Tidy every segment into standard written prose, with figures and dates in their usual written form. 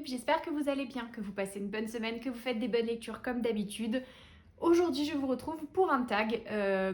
j'espère que vous allez bien, que vous passez une bonne semaine, que vous faites des bonnes lectures comme d'habitude. Aujourd'hui, je vous retrouve pour un tag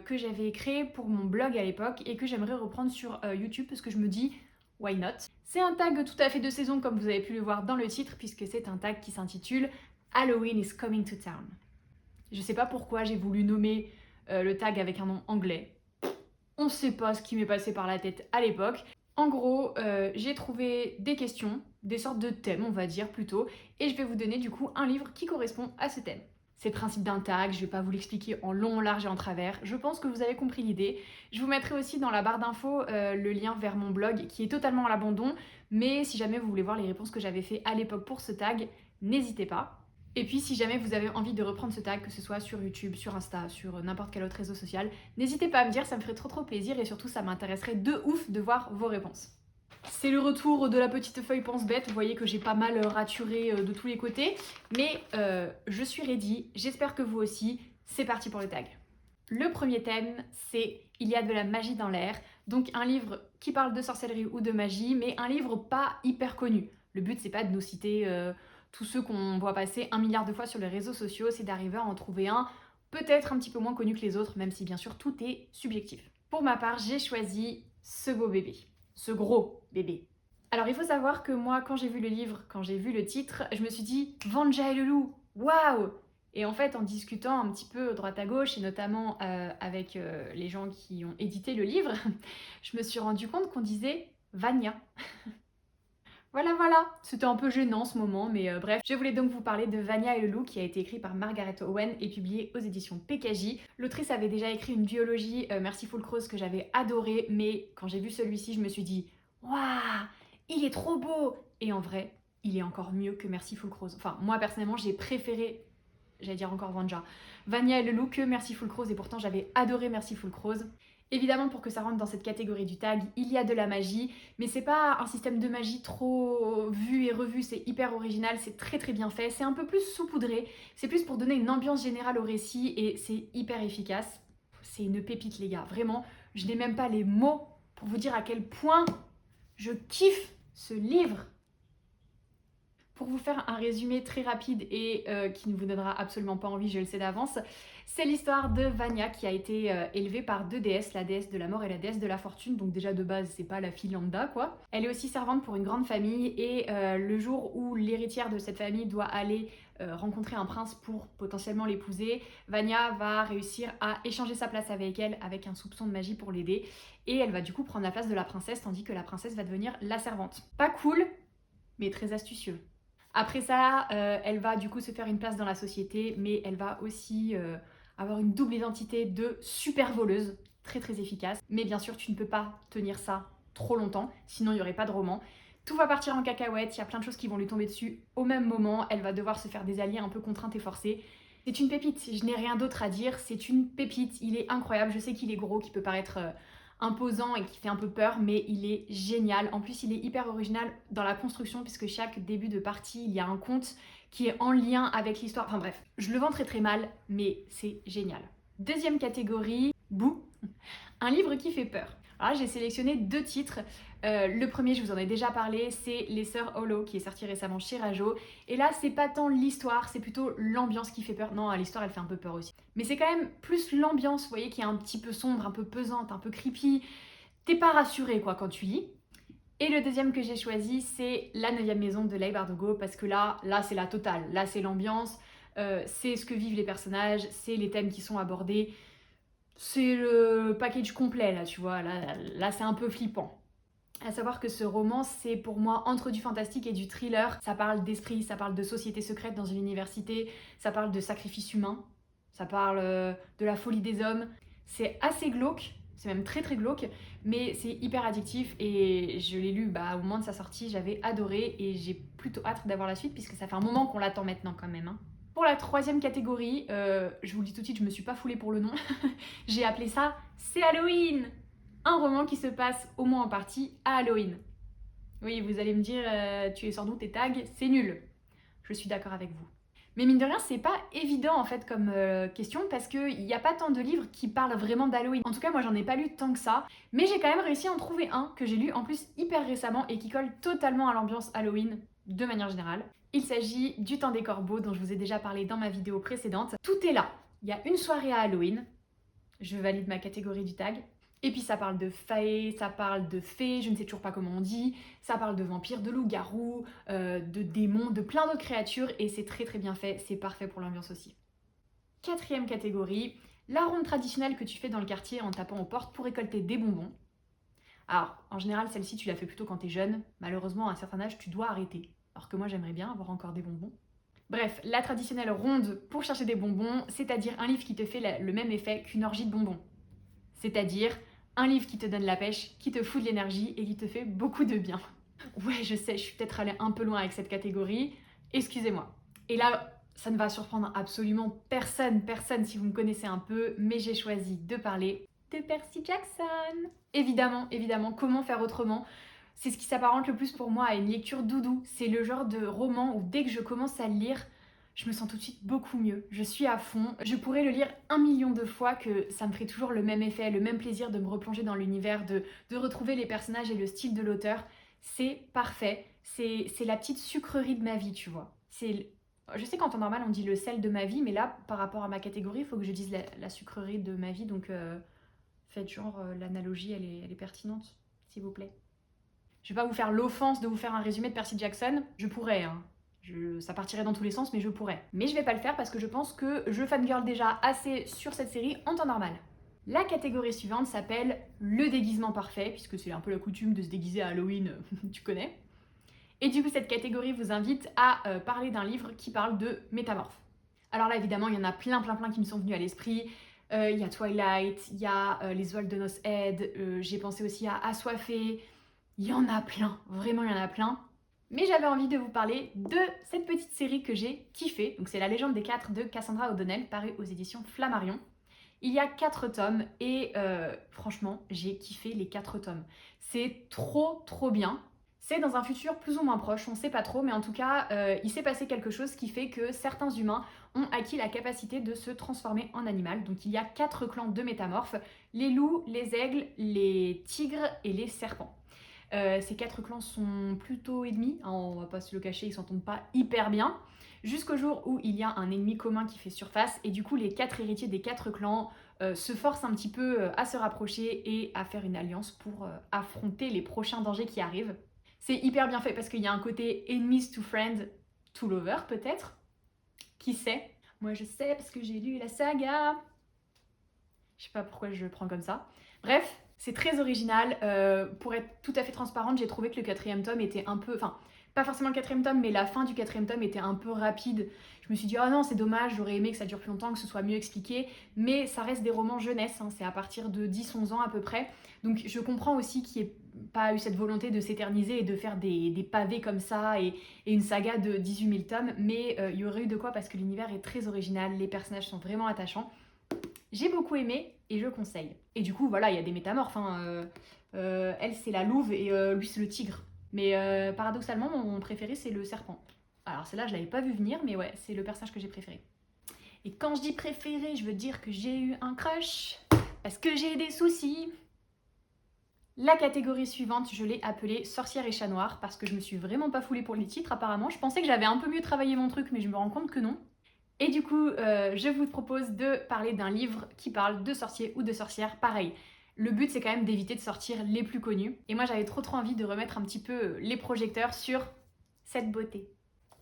que j'avais créé pour mon blog à l'époque et que j'aimerais reprendre sur YouTube parce que je me dis why not. C'est un tag tout à fait de saison comme vous avez pu le voir dans le titre puisque c'est un tag qui s'intitule Halloween is coming to town. Je sais pas pourquoi j'ai voulu nommer le tag avec un nom anglais. On sait pas ce qui m'est passé par la tête à l'époque. En gros, j'ai trouvé des questions, des sortes de thèmes, on va dire plutôt, et je vais vous donner du coup un livre qui correspond à ce thème. C'est le principe d'un tag, je vais pas vous l'expliquer en long, en large et en travers, je pense que vous avez compris l'idée. Je vous mettrai aussi dans la barre d'infos le lien vers mon blog qui est totalement à l'abandon, mais si jamais vous voulez voir les réponses que j'avais fait à l'époque pour ce tag, n'hésitez pas. Et puis si jamais vous avez envie de reprendre ce tag, que ce soit sur YouTube, sur Insta, sur n'importe quel autre réseau social, n'hésitez pas à me dire, ça me ferait trop plaisir et surtout ça m'intéresserait de ouf de voir vos réponses. C'est le retour de la petite feuille pense-bête, vous voyez que j'ai pas mal raturé de tous les côtés, mais je suis ready, j'espère que vous aussi, c'est parti pour le tag. Le premier thème, c'est Il y a de la magie dans l'air, donc un livre qui parle de sorcellerie ou de magie, mais un livre pas hyper connu. Le but c'est pas de nous citer tous ceux qu'on voit passer 1 milliard de fois sur les réseaux sociaux, c'est d'arriver à en trouver un peut-être un petit peu moins connu que les autres, même si bien sûr tout est subjectif. Pour ma part, j'ai choisi ce beau bébé, ce gros bébé. Alors il faut savoir que moi, quand j'ai vu le livre, quand j'ai vu le titre, je me suis dit « Vanja et le loup, waouh !» Et en fait, en discutant un petit peu droite à gauche, et notamment avec les gens qui ont édité le livre, je me suis rendu compte qu'on disait « Vania ». Voilà, c'était un peu gênant ce moment, mais bref. Je voulais donc vous parler de Vania et le loup, qui a été écrit par Margaret Owen et publié aux éditions PKJ. L'autrice avait déjà écrit une duologie, Merciful Crows, que j'avais adorée, mais quand j'ai vu celui-ci, je me suis dit « Waouh, il est trop beau !» Et en vrai, il est encore mieux que Merciful Crows. Enfin, moi personnellement, j'ai préféré, j'allais dire encore Vania et le loup que Merciful Crows, et pourtant j'avais adoré Merciful Crows. Évidemment, pour que ça rentre dans cette catégorie du tag, il y a de la magie, mais c'est pas un système de magie trop vu et revu, c'est hyper original, c'est très bien fait, c'est un peu plus saupoudré, c'est plus pour donner une ambiance générale au récit et c'est hyper efficace. C'est une pépite les gars, vraiment, je n'ai même pas les mots pour vous dire à quel point je kiffe ce livre. Pour vous faire un résumé très rapide et qui ne vous donnera absolument pas envie, je le sais d'avance, c'est l'histoire de Vania qui a été élevée par deux déesses, la déesse de la mort et la déesse de la fortune, donc déjà de base c'est pas la fille lambda quoi. Elle est aussi servante pour une grande famille et le jour où l'héritière de cette famille doit aller rencontrer un prince pour potentiellement l'épouser, Vania va réussir à échanger sa place avec elle avec un soupçon de magie pour l'aider et elle va du coup prendre la place de la princesse tandis que la princesse va devenir la servante. Pas cool, mais très astucieux. Après ça, elle va du coup se faire une place dans la société, mais elle va aussi avoir une double identité de super voleuse, très efficace. Mais bien sûr, tu ne peux pas tenir ça trop longtemps, sinon il n'y aurait pas de roman. Tout va partir en cacahuète, il y a plein de choses qui vont lui tomber dessus au même moment, elle va devoir se faire des alliés un peu contraintes et forcées. C'est une pépite, je n'ai rien d'autre à dire, c'est une pépite, il est incroyable, je sais qu'il est gros, qu'il peut paraître imposant et qui fait un peu peur, mais il est génial. En plus, il est hyper original dans la construction puisque chaque début de partie, il y a un conte qui est en lien avec l'histoire. Enfin bref, je le vends très mal, mais c'est génial. Deuxième catégorie, Boo, un livre qui fait peur. Alors là, j'ai sélectionné 2 titres. Le premier, je vous en ai déjà parlé, c'est Les Sœurs Hollow qui est sorti récemment chez Rajo. Et là, c'est pas tant l'histoire, c'est plutôt l'ambiance qui fait peur. Non, l'histoire, elle fait un peu peur aussi. Mais c'est quand même plus l'ambiance, vous voyez, qui est un petit peu sombre, un peu pesante, un peu creepy. T'es pas rassuré, quoi, quand tu lis. Et le deuxième que j'ai choisi, c'est La 9e maison de Leigh Bardugo, parce que là c'est la totale. Là, c'est l'ambiance, c'est ce que vivent les personnages, c'est les thèmes qui sont abordés. C'est le package complet, là, tu vois. Là c'est un peu flippant. À savoir que ce roman, c'est pour moi entre du fantastique et du thriller. Ça parle d'esprit, ça parle de société secrète dans une université, ça parle de sacrifice humain, ça parle de la folie des hommes. C'est assez glauque, c'est même très glauque, mais c'est hyper addictif et je l'ai lu au moment de sa sortie, j'avais adoré et j'ai plutôt hâte d'avoir la suite puisque ça fait un moment qu'on l'attend maintenant quand même. Pour la 3e catégorie, je vous le dis tout de suite, je me suis pas foulée pour le nom, j'ai appelé ça « C'est Halloween !» Un roman qui se passe au moins en partie à Halloween. Oui, vous allez me dire, tu es sans doute tes tags, c'est nul. Je suis d'accord avec vous. Mais mine de rien, c'est pas évident en fait comme question parce qu'il n'y a pas tant de livres qui parlent vraiment d'Halloween. En tout cas, moi j'en ai pas lu tant que ça, mais j'ai quand même réussi à en trouver un que j'ai lu en plus hyper récemment et qui colle totalement à l'ambiance Halloween de manière générale. Il s'agit du Temps des Corbeaux dont je vous ai déjà parlé dans ma vidéo précédente. Tout est là. Il y a une soirée à Halloween. Je valide ma catégorie du tag. Et puis ça parle de fae, ça parle de fées, je ne sais toujours pas comment on dit, ça parle de vampires, de loups-garous, de démons, de plein d'autres créatures et c'est très très bien fait, c'est parfait pour l'ambiance aussi. Quatrième catégorie, la ronde traditionnelle que tu fais dans le quartier en tapant aux portes pour récolter des bonbons. Alors, en général, celle-ci, tu la fais plutôt quand t'es jeune. Malheureusement, à un certain âge, tu dois arrêter. Alors que moi, j'aimerais bien avoir encore des bonbons. Bref, la traditionnelle ronde pour chercher des bonbons, c'est-à-dire un livre qui te fait le même effet qu'une orgie de bonbons. C'est-à-dire un livre qui te donne la pêche, qui te fout de l'énergie et qui te fait beaucoup de bien. Ouais, je sais, je suis peut-être allée un peu loin avec cette catégorie. Excusez-moi. Et là, ça ne va surprendre absolument personne si vous me connaissez un peu, mais j'ai choisi de parler de Percy Jackson. Évidemment, comment faire autrement? C'est ce qui s'apparente le plus pour moi à une lecture doudou. C'est le genre de roman où dès que je commence à le lire, je me sens tout de suite beaucoup mieux. Je suis à fond. Je pourrais le lire 1 million de fois que ça me ferait toujours le même effet, le même plaisir de me replonger dans l'univers, de retrouver les personnages et le style de l'auteur. C'est parfait. C'est la petite sucrerie de ma vie, tu vois. Je sais qu'en temps normal on dit le sel de ma vie, mais là, par rapport à ma catégorie, il faut que je dise la sucrerie de ma vie, donc faites genre l'analogie, elle est pertinente, s'il vous plaît. Je vais pas vous faire l'offense de vous faire un résumé de Percy Jackson, je pourrais, hein. Ça partirait dans tous les sens, mais je pourrais. Mais je vais pas le faire parce que je pense que je fangirl déjà assez sur cette série en temps normal. La catégorie suivante s'appelle le déguisement parfait, puisque c'est un peu la coutume de se déguiser à Halloween, tu connais. Et du coup, cette catégorie vous invite à parler d'un livre qui parle de métamorphes. Alors là, évidemment, il y en a plein qui me sont venus à l'esprit. Il y a Twilight, il y a Les Oiles de Nos Head, j'ai pensé aussi à Assoiffé. Il y en a plein, vraiment il y en a plein. Mais j'avais envie de vous parler de cette petite série que j'ai kiffée. Donc c'est La Légende des 4 de Cassandra O'Donnell, paru aux éditions Flammarion. Il y a 4 tomes et franchement, j'ai kiffé les 4 tomes. C'est trop bien. C'est dans un futur plus ou moins proche, on sait pas trop, mais en tout cas, il s'est passé quelque chose qui fait que certains humains ont acquis la capacité de se transformer en animal. Donc il y a 4 clans de métamorphes, les loups, les aigles, les tigres et les serpents. Ces 4 clans sont plutôt ennemis, hein, on va pas se le cacher, ils s'entendent pas hyper bien. Jusqu'au jour où il y a un ennemi commun qui fait surface, et du coup les 4 héritiers des 4 clans se forcent un petit peu à se rapprocher et à faire une alliance pour affronter les prochains dangers qui arrivent. C'est hyper bien fait parce qu'il y a un côté enemies to friends, to lover peut-être. Qui sait? Moi je sais parce que j'ai lu la saga. Je sais pas pourquoi je le prends comme ça. Bref, c'est très original. Pour être tout à fait transparente, j'ai trouvé que le 4e tome était un peu... Enfin, pas forcément le 4e tome, mais la fin du 4e tome était un peu rapide. Je me suis dit, oh non, c'est dommage, j'aurais aimé que ça dure plus longtemps, que ce soit mieux expliqué. Mais ça reste des romans jeunesse, hein, c'est à partir de 10-11 ans à peu près. Donc je comprends aussi qu'il n'y ait pas eu cette volonté de s'éterniser et de faire des pavés comme ça et une saga de 18 000 tomes. Mais il y aurait eu de quoi parce que l'univers est très original, les personnages sont vraiment attachants. J'ai beaucoup aimé et je conseille. Et du coup, voilà, il y a des métamorphes. Hein. Elle, c'est la louve et lui, c'est le tigre. Mais paradoxalement, mon préféré, c'est le serpent. Alors celle-là, je l'avais pas vu venir, mais ouais, c'est le personnage que j'ai préféré. Et quand je dis préféré, je veux dire que j'ai eu un crush, parce que j'ai des soucis. La catégorie suivante, je l'ai appelée sorcière et chat noir, parce que je me suis vraiment pas foulée pour les titres apparemment. Je pensais que j'avais un peu mieux travaillé mon truc, mais je me rends compte que non. Et du coup, je vous propose de parler d'un livre qui parle de sorciers ou de sorcières. Pareil, le but c'est quand même d'éviter de sortir les plus connus. Et moi j'avais trop envie de remettre un petit peu les projecteurs sur cette beauté.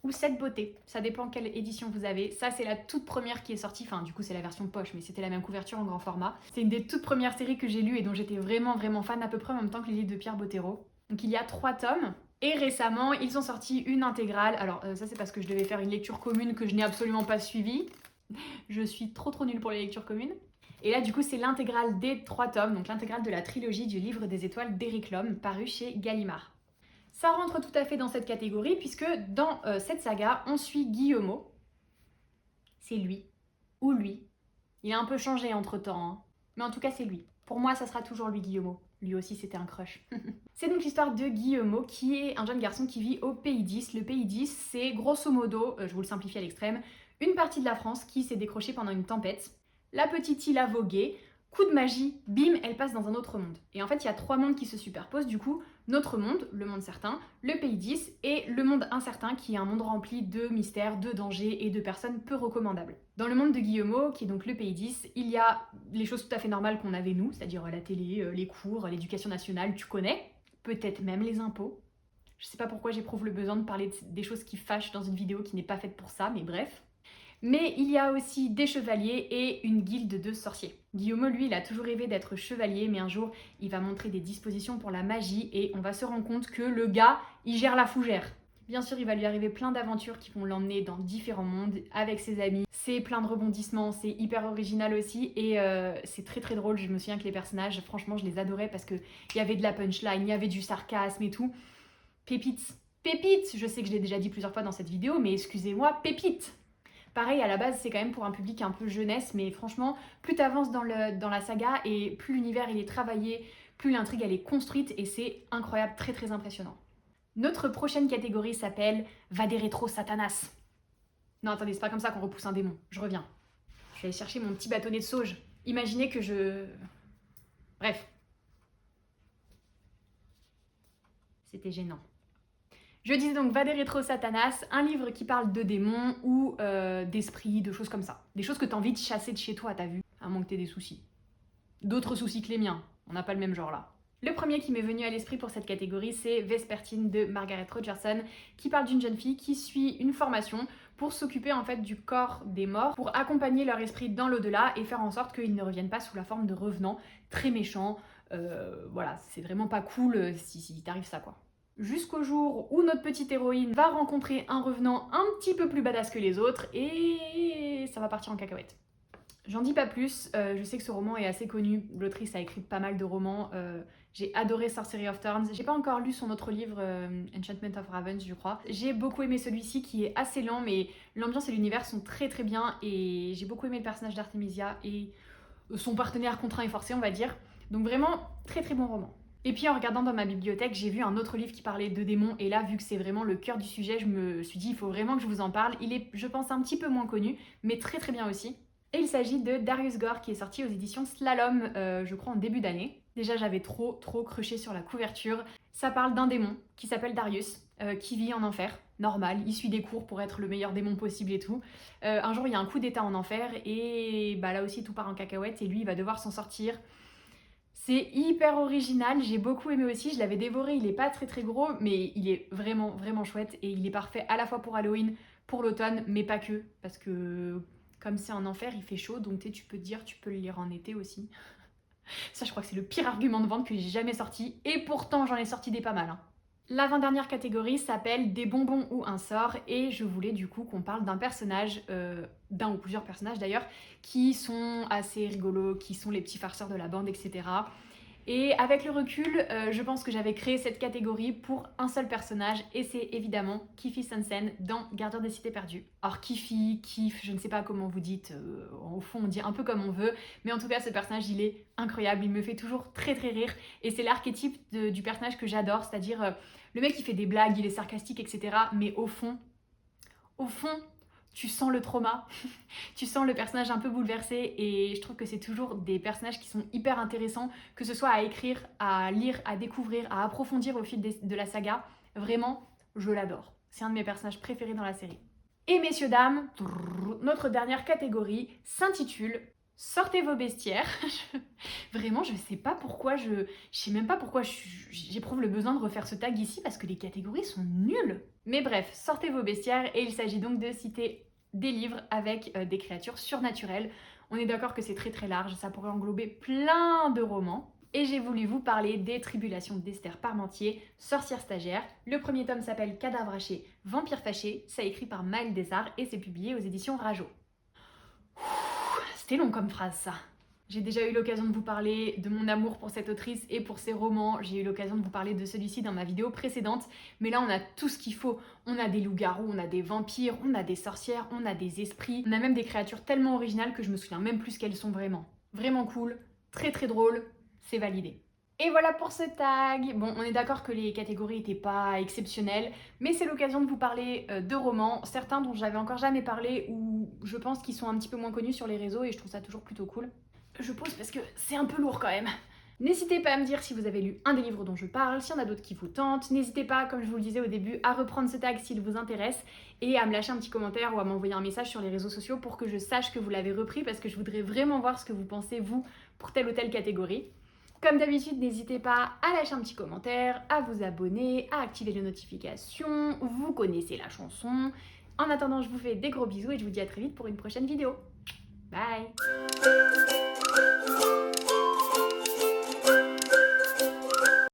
Ou cette beauté, ça dépend quelle édition vous avez. Ça c'est la toute première qui est sortie, enfin du coup c'est la version poche, mais c'était la même couverture en grand format. C'est une des toutes premières séries que j'ai lues et dont j'étais vraiment fan, à peu près en même temps que les livres de Pierre Bottero. Donc il y a 3 tomes. Et récemment, ils ont sorti une intégrale. Alors ça c'est parce que je devais faire une lecture commune que je n'ai absolument pas suivie. Je suis trop nulle pour les lectures communes. Et là du coup c'est l'intégrale des 3 tomes, donc l'intégrale de la trilogie du Livre des Étoiles d'Éric Lhomme, paru chez Gallimard. Ça rentre tout à fait dans cette catégorie puisque dans cette saga, on suit Guillemot. C'est lui. Ou lui. Il a un peu changé entre-temps, hein. Mais en tout cas c'est lui. Pour moi ça sera toujours lui, Guillemot. Lui aussi c'était un crush. C'est donc l'histoire de Guillemot qui est un jeune garçon qui vit au Pays 10. Le Pays 10 c'est grosso modo, je vous le simplifie à l'extrême, une partie de la France qui s'est décrochée pendant une tempête. La petite île a vogué, coup de magie, bim, elle passe dans un autre monde. Et en fait, il y a 3 mondes qui se superposent, du coup, notre monde, le monde certain, le pays 10, et le monde incertain, qui est un monde rempli de mystères, de dangers et de personnes peu recommandables. Dans le monde de Guillemot, qui est donc le pays 10, il y a les choses tout à fait normales qu'on avait nous, c'est-à-dire la télé, les cours, l'éducation nationale, tu connais, peut-être même les impôts. Je sais pas pourquoi j'éprouve le besoin de parler des choses qui fâchent dans une vidéo qui n'est pas faite pour ça, mais bref. Mais il y a aussi des chevaliers et une guilde de sorciers. Guillaume, lui, il a toujours rêvé d'être chevalier, mais un jour, il va montrer des dispositions pour la magie et on va se rendre compte que le gars, il gère la fougère. Bien sûr, il va lui arriver plein d'aventures qui vont l'emmener dans différents mondes avec ses amis. C'est plein de rebondissements, c'est hyper original aussi et c'est très très drôle. Je me souviens que les personnages, franchement, je les adorais parce qu'il y avait de la punchline, il y avait du sarcasme et tout. Pépites. Pépites. Je sais que je l'ai déjà dit plusieurs fois dans cette vidéo, mais excusez-moi, pépites. Pareil, à la base, c'est quand même pour un public un peu jeunesse, mais franchement, plus t'avances dans la saga et plus l'univers il est travaillé, plus l'intrigue elle est construite et c'est incroyable, très très impressionnant. Notre prochaine catégorie s'appelle Vaderetro Satanas. Non, attendez, c'est pas comme ça qu'on repousse un démon. Je reviens. Je vais aller chercher mon petit bâtonnet de sauge. Imaginez que je... Bref. C'était gênant. Je disais donc Vaderetro Satanas, un livre qui parle de démons ou d'esprits, de choses comme ça. Des choses que t'as envie de chasser de chez toi, t'as vu? À moins que t'aies des soucis. D'autres soucis que les miens. On n'a pas le même genre là. Le premier qui m'est venu à l'esprit pour cette catégorie, c'est Vespertine de Margaret Rogerson, qui parle d'une jeune fille qui suit une formation pour s'occuper en fait du corps des morts, pour accompagner leur esprit dans l'au-delà et faire en sorte qu'ils ne reviennent pas sous la forme de revenants très méchants. Voilà, c'est vraiment pas cool si t'arrive ça quoi. Jusqu'au jour où notre petite héroïne va rencontrer un revenant un petit peu plus badass que les autres et ça va partir en cacahuète. J'en dis pas plus, je sais que ce roman est assez connu, l'autrice a écrit pas mal de romans, j'ai adoré Sorcery of Thorns, j'ai pas encore lu son autre livre, Enchantment of Ravens je crois. J'ai beaucoup aimé celui-ci qui est assez lent mais l'ambiance et l'univers sont très très bien et j'ai beaucoup aimé le personnage d'Artemisia et son partenaire contraint et forcé on va dire. Donc vraiment très très bon roman. Et puis en regardant dans ma bibliothèque, j'ai vu un autre livre qui parlait de démons et là vu que c'est vraiment le cœur du sujet, je me suis dit il faut vraiment que je vous en parle. Il est je pense un petit peu moins connu mais très très bien aussi. Et il s'agit de Darius Gore qui est sorti aux éditions Slalom, je crois en début d'année. Déjà j'avais trop crushé sur la couverture. Ça parle d'un démon qui s'appelle Darius, qui vit en enfer, normal, il suit des cours pour être le meilleur démon possible et tout. Un jour il y a un coup d'état en enfer et bah, là aussi tout part en cacahuète et lui il va devoir s'en sortir. C'est hyper original, j'ai beaucoup aimé aussi, je l'avais dévoré, il est pas très très gros, mais il est vraiment vraiment chouette et il est parfait à la fois pour Halloween, pour l'automne, mais pas que, parce que comme c'est en enfer, il fait chaud, donc tu peux te dire, tu peux le lire en été aussi. Ça, je crois que c'est le pire argument de vente que j'ai jamais sorti, et pourtant j'en ai sorti des pas mal. Hein. L'avant-dernière catégorie s'appelle des bonbons ou un sort, et je voulais du coup qu'on parle d'un personnage, d'un ou plusieurs personnages d'ailleurs, qui sont assez rigolos, qui sont les petits farceurs de la bande, etc. Et avec le recul, je pense que j'avais créé cette catégorie pour un seul personnage et c'est évidemment Kifi Sansen dans Gardien des Cités Perdues. Alors Kifi, Kif, je ne sais pas comment vous dites, au fond on dit un peu comme on veut, mais en tout cas ce personnage il est incroyable, il me fait toujours très très rire et c'est l'archétype du personnage que j'adore, c'est-à-dire le mec qui fait des blagues, il est sarcastique, etc. Mais au fond, tu sens le trauma, tu sens le personnage un peu bouleversé et je trouve que c'est toujours des personnages qui sont hyper intéressants, que ce soit à écrire, à lire, à découvrir, à approfondir au fil de la saga. Vraiment, je l'adore. C'est un de mes personnages préférés dans la série. Et messieurs, dames, notre dernière catégorie s'intitule Sortez vos bestiaires. Vraiment, je sais pas pourquoi je sais même pas pourquoi j'éprouve le besoin de refaire ce tag ici parce que les catégories sont nulles. Mais bref, sortez vos bestiaires et il s'agit donc de citer des livres avec des créatures surnaturelles. On est d'accord que c'est très très large, ça pourrait englober plein de romans. Et j'ai voulu vous parler des Tribulations d'Esther Parmentier, sorcière stagiaire. Le premier tome s'appelle Cadavre haché, vampire fâché, ça écrit par Maëlle Desarts et c'est publié aux éditions Rajo. C'était long comme phrase ça. J'ai déjà eu l'occasion de vous parler de mon amour pour cette autrice et pour ses romans. J'ai eu l'occasion de vous parler de celui-ci dans ma vidéo précédente. Mais là, on a tout ce qu'il faut. On a des loups-garous, on a des vampires, on a des sorcières, on a des esprits. On a même des créatures tellement originales que je me souviens même plus qu'elles sont vraiment. Vraiment cool, très très drôle, c'est validé. Et voilà pour ce tag. Bon, on est d'accord que les catégories n'étaient pas exceptionnelles, mais c'est l'occasion de vous parler de romans, certains dont j'avais encore jamais parlé ou je pense qu'ils sont un petit peu moins connus sur les réseaux et je trouve ça toujours plutôt cool. je pose parce que c'est un peu lourd quand même. N'hésitez pas à me dire si vous avez lu un des livres dont je parle, s'il y en a d'autres qui vous tentent. N'hésitez pas, comme je vous le disais au début, à reprendre ce tag s'il vous intéresse et à me lâcher un petit commentaire ou à m'envoyer un message sur les réseaux sociaux pour que je sache que vous l'avez repris parce que je voudrais vraiment voir ce que vous pensez, vous, pour telle ou telle catégorie. Comme d'habitude, n'hésitez pas à lâcher un petit commentaire, à vous abonner, à activer les notifications. Vous connaissez la chanson. En attendant, je vous fais des gros bisous et je vous dis à très vite pour une prochaine vidéo. Bye!